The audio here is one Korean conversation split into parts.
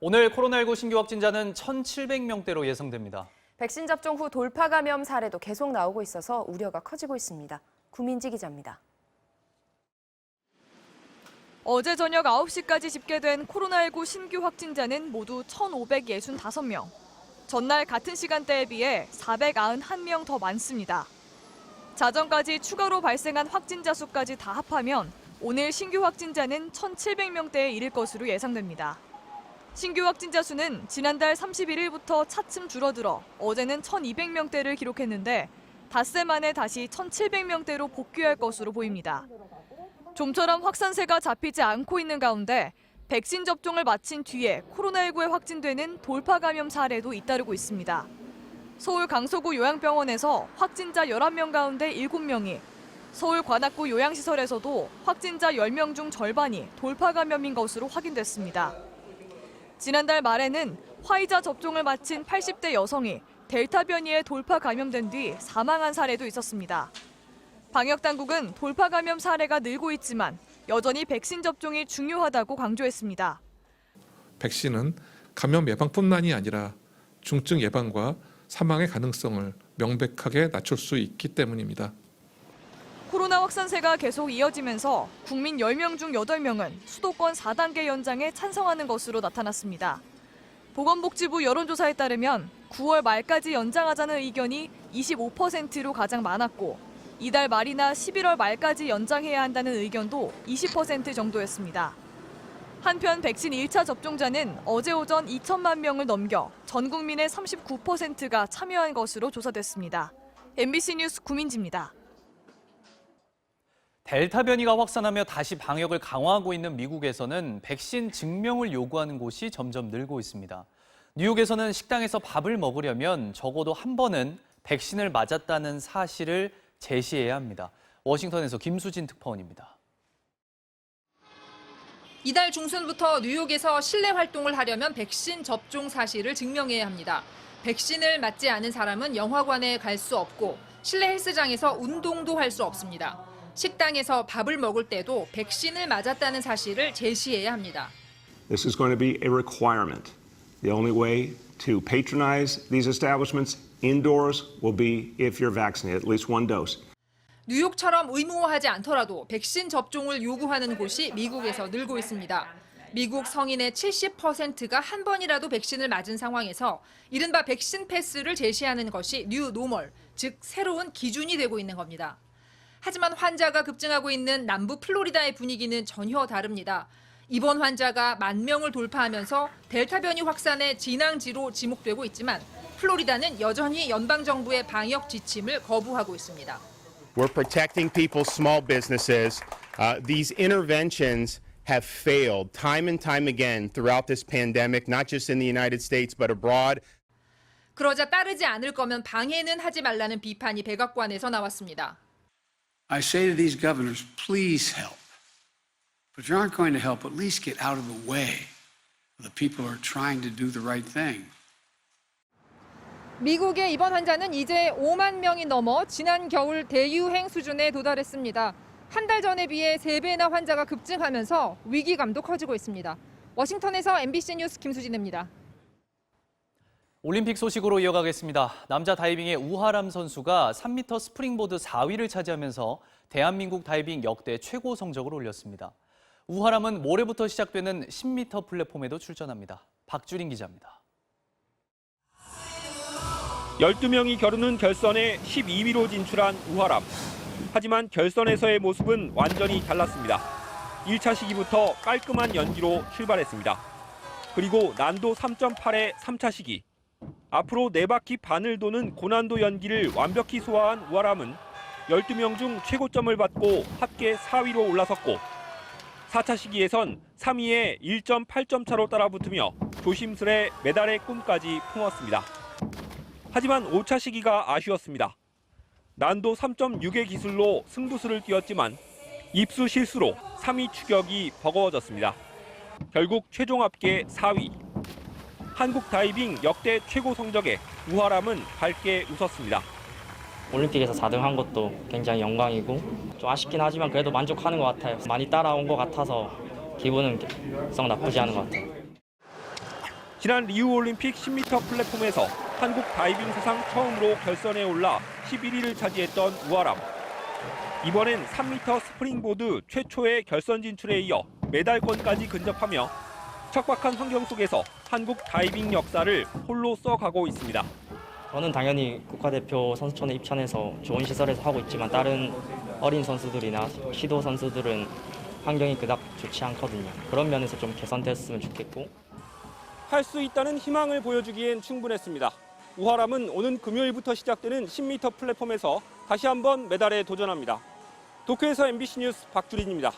오늘 코로나19 신규 확진자는 1,700명대로 예상됩니다. 백신 접종 후 돌파 감염 사례도 계속 나오고 있어서 우려가 커지고 있습니다. 구민지 기자입니다. 어제 저녁 9시까지 집계된 코로나19 신규 확진자는 모두 1,565명. 전날 같은 시간대에 비해 491명 더 많습니다. 자정까지 추가로 발생한 확진자 수까지 다 합하면 오늘 신규 확진자는 1,700명대에 이를 것으로 예상됩니다. 신규 확진자 수는 지난달 31일부터 차츰 줄어들어 어제는 1,200명대를 기록했는데 닷새 만에 다시 1,700명대로 복귀할 것으로 보입니다. 좀처럼 확산세가 잡히지 않고 있는 가운데 백신 접종을 마친 뒤에 코로나19에 확진되는 돌파 감염 사례도 잇따르고 있습니다. 서울 강서구 요양병원에서 확진자 11명 가운데 7명이, 서울 관악구 요양시설에서도 확진자 10명 중 절반이 돌파 감염인 것으로 확인됐습니다. 지난달 말에는 화이자 접종을 마친 80대 여성이 델타 변이에 돌파 감염된 뒤 사망한 사례도 있었습니다. 방역당국은 돌파 감염 사례가 늘고 있지만 여전히 백신 접종이 중요하다고 강조했습니다. 백신은 감염 예방뿐만이 아니라 중증 예방과 사망의 가능성을 명백하게 낮출 수 있기 때문입니다. 코로나 확산세가 계속 이어지면서 국민 10명 중 8명은 수도권 4단계 연장에 찬성하는 것으로 나타났습니다. 보건복지부 여론조사에 따르면 9월 말까지 연장하자는 의견이 25%로 가장 많았고 이달 말이나 11월 말까지 연장해야 한다는 의견도 20% 정도였습니다. 한편 백신 1차 접종자는 어제 오전 2천만 명을 넘겨 전 국민의 39%가 참여한 것으로 조사됐습니다. MBC 뉴스 구민지입니다. 델타 변이가 확산하며 다시 방역을 강화하고 있는 미국에서는 백신 증명을 요구하는 곳이 점점 늘고 있습니다. 뉴욕에서는 식당에서 밥을 먹으려면 적어도 한 번은 백신을 맞았다는 사실을 제시해야 합니다. 워싱턴에서 김수진 특파원입니다. 이달 중순부터 뉴욕에서 실내 활동을 하려면 백신 접종 사실을 증명해야 합니다. 백신을 맞지 않은 사람은 영화관에 갈 수 없고 실내 헬스장에서 운동도 할 수 없습니다. 식당에서 밥을 먹을 때도 백신을 맞았다는 사실을 제시해야 합니다. This is going to be a requirement. The only way to patronize these establishments indoors will be if you're vaccinated, at least one dose. 뉴욕처럼 의무화하지 않더라도 백신 접종을 요구하는 곳이 미국에서 늘고 있습니다. 미국 성인의 70%가 한 번이라도 백신을 맞은 상황에서 이른바 백신 패스를 제시하는 것이 뉴 노멀, 즉 새로운 기준이 되고 있는 겁니다. 하지만 환자가 급증하고 있는 남부 플로리다의 분위기는 전혀 다릅니다. 입원 환자가 10,000명을 돌파하면서 델타 변이 확산의 진앙지로 지목되고 있지만 플로리다는 여전히 연방정부의 방역 지침을 거부하고 있습니다. We're protecting people's small businesses. These interventions have failed time and time again throughout this pandemic, not just in the United States, but abroad. 그러자 따르지 않을 거면 방해는 하지 말라는 비판이 백악관에서 나왔습니다. I say to these governors, please help. But if you aren't going to help, at least get out of the way of the people who are trying to do the right thing. 미국의 입원 환자는 이제 5만 명이 넘어 지난 겨울 대유행 수준에 도달했습니다. 한 달 전에 비해 3배나 환자가 급증하면서 위기감도 커지고 있습니다. 워싱턴에서 MBC 뉴스 김수진입니다. 올림픽 소식으로 이어가겠습니다. 남자 다이빙의 우하람 선수가 3m 스프링보드 4위를 차지하면서 대한민국 다이빙 역대 최고 성적을 올렸습니다. 우하람은 모레부터 시작되는 10m 플랫폼에도 출전합니다. 박주린 기자입니다. 12명이 겨루는 결선에 12위로 진출한 우하람. 하지만 결선에서의 모습은 완전히 달랐습니다. 1차 시기부터 깔끔한 연기로 출발했습니다. 그리고 난도 3.8의 3차 시기. 앞으로 4바퀴 반을 도는 고난도 연기를 완벽히 소화한 우하람은 12명 중 최고점을 받고 합계 4위로 올라섰고 4차 시기에선 3위에 1.8점 차로 따라붙으며 조심스레 메달의 꿈까지 품었습니다. 하지만 5차 시기가 아쉬웠습니다. 난도 3.6의 기술로 승부수를 띄웠지만 입수 실수로 3위 추격이 버거워졌습니다. 결국 최종 합계 4위. 한국 다이빙 역대 최고 성적에 우하람은 밝게 웃었습니다. 올림픽에서 4등 한 것도 굉장히 영광이고 좀 아쉽긴 하지만 그래도 만족하는 것 같아요. 많이 따라온 것 같아서 기분은 썩 나쁘지 않은 것 같아요. 지난 리우 올림픽 10m 플랫폼에서 한국 다이빙 사상 처음으로 결선에 올라 11위를 차지했던 우아람. 이번엔 3m 스프링보드 최초의 결선 진출에 이어 메달권까지 근접하며 척박한 환경 속에서 한국 다이빙 역사를 홀로 써가고 있습니다. 저는 당연히 국가대표 선수촌에 입찬해서 좋은 시설에서 하고 있지만 다른 어린 선수들이나 시도 선수들은 환경이 그닥 좋지 않거든요. 그런 면에서 좀 개선됐으면 좋겠고. 할 수 있다는 희망을 보여주기엔 충분했습니다. 우아람은 오는 금요일부터 시작되는 10m 플랫폼에서 다시 한번 메달에 도전합니다. 도쿄에서 MBC 뉴스 박주린입니다.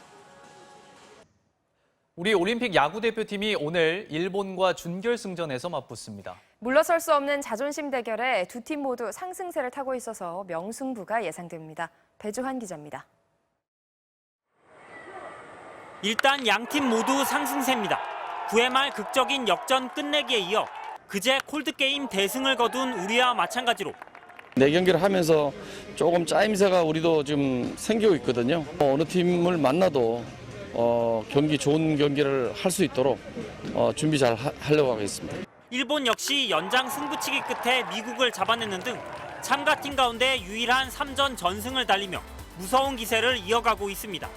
우리 올림픽 야구 대표팀이 오늘 일본과 준결승전에서 맞붙습니다. 물러설 수 없는 자존심 대결에 두 팀 모두 상승세를 타고 있어서 명승부가 예상됩니다. 배주환 기자입니다. 일단 양팀 모두 상승세입니다. 9회 말 극적인 역전 끝내기에 이어 그제 콜드게임 대승을 거둔 우리와 마찬가지로 네 경기를 하면서 조금 짜임새가 우리도 좀 생기고 있거든요. 어느 팀을 만나도 좋은 경기를 할 수 있도록 준비 잘 하려고 하겠습니다. 일본 역시 연장 승부치기 끝에 미국을 잡아내는 등 참가팀 가운데 유일한 3전 전승을 달리며 무서운 기세를 이어가고 있습니다.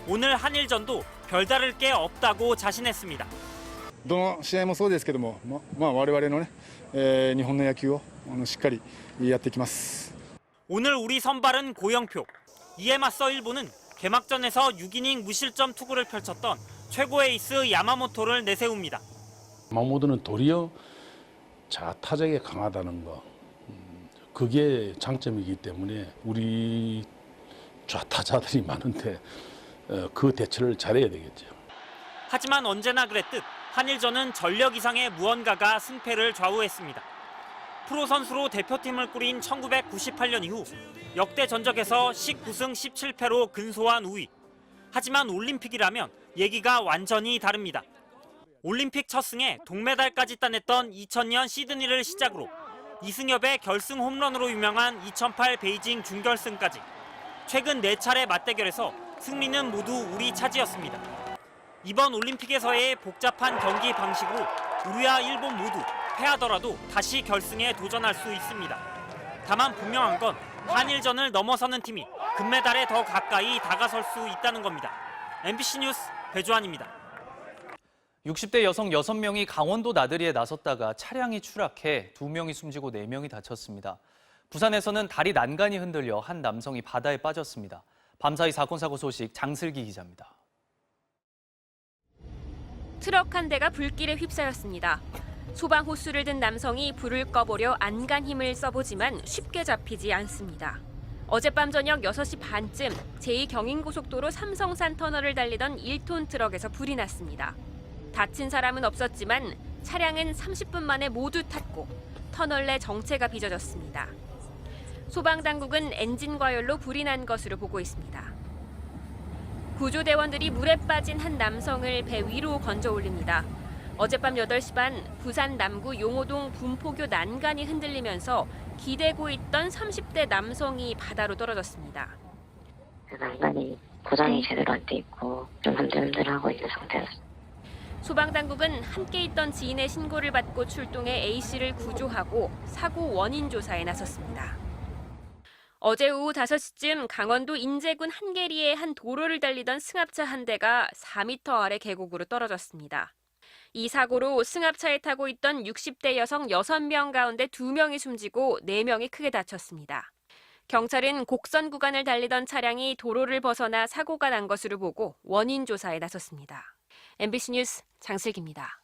오늘 한일전도 별다를 게 없다고 자신했습니다. どの試合もそうですけども、我々のね、日本の野球をしっかりやっていきます。 오늘 우리 선발은 고영표. 이에 맞서 일본은 개막전에서 6이닝 무실점 투구를 펼쳤던 최고의 에이스 야마모토를 내세웁니다. 야마모토는 도리어 타적에 강하다는 거, 그게 장점이기 때문에 우리 좌타자들이 많은데 그 대처를 잘해야 되겠죠. 하지만 언제나 그랬듯 한일전은 전력 이상의 무언가가 승패를 좌우했습니다. 프로 선수로 대표팀을 꾸린 1998년 이후 역대 전적에서 19승 17패로 근소한 우위. 하지만 올림픽이라면 얘기가 완전히 다릅니다. 올림픽 첫 승에 동메달까지 따냈던 2000년 시드니를 시작으로 이승엽의 결승 홈런으로 유명한 2008 베이징 준결승까지 최근 4차례 맞대결에서 승리는 모두 우리 차지였습니다. 이번 올림픽에서의 복잡한 경기 방식으로 우리와 일본 모두 패하더라도 다시 결승에 도전할 수 있습니다. 다만 분명한 건 한일전을 넘어서는 팀이 금메달에 더 가까이 다가설 수 있다는 겁니다. MBC 뉴스 배주환입니다. 60대 여성 6명이 강원도 나들이에 나섰다가 차량이 추락해 2명이 숨지고 4명이 다쳤습니다. 부산에서는 다리 난간이 흔들려 한 남성이 바다에 빠졌습니다. 밤사이 사건 사고 소식 장슬기 기자입니다. 트럭 한 대가 불길에 휩싸였습니다. 소방 호스를 든 남성이 불을 꺼보려 안간 힘을 써보지만 쉽게 잡히지 않습니다. 어젯밤 저녁 6시 반쯤 제2경인고속도로 삼성산 터널을 달리던 1톤 트럭에서 불이 났습니다. 다친 사람은 없었지만 차량은 30분 만에 모두 탔고 터널 내 정체가 빚어졌습니다. 소방당국은 엔진 과열로 불이 난 것으로 보고 있습니다. 구조대원들이 물에 빠진 한 남성을 배 위로 건져 올립니다. 어젯밤 8시 반 부산 남구 용호동 분포교 난간이 흔들리면서 기대고 있던 30대 남성이 바다로 떨어졌습니다. 난간이 고장이 제대로 안 돼 있고 좀 흔들흔들하고 있는 상태였습니다. 소방당국은 함께 있던 지인의 신고를 받고 출동해 A씨를 구조하고 사고 원인 조사에 나섰습니다. 어제 오후 5시쯤 강원도 인제군 한계리의 한 도로를 달리던 승합차 한 대가 4m 아래 계곡으로 떨어졌습니다. 이 사고로 승합차에 타고 있던 60대 여성 6명 가운데 2명이 숨지고 4명이 크게 다쳤습니다. 경찰은 곡선 구간을 달리던 차량이 도로를 벗어나 사고가 난 것으로 보고 원인 조사에 나섰습니다. MBC 뉴스 장슬기입니다.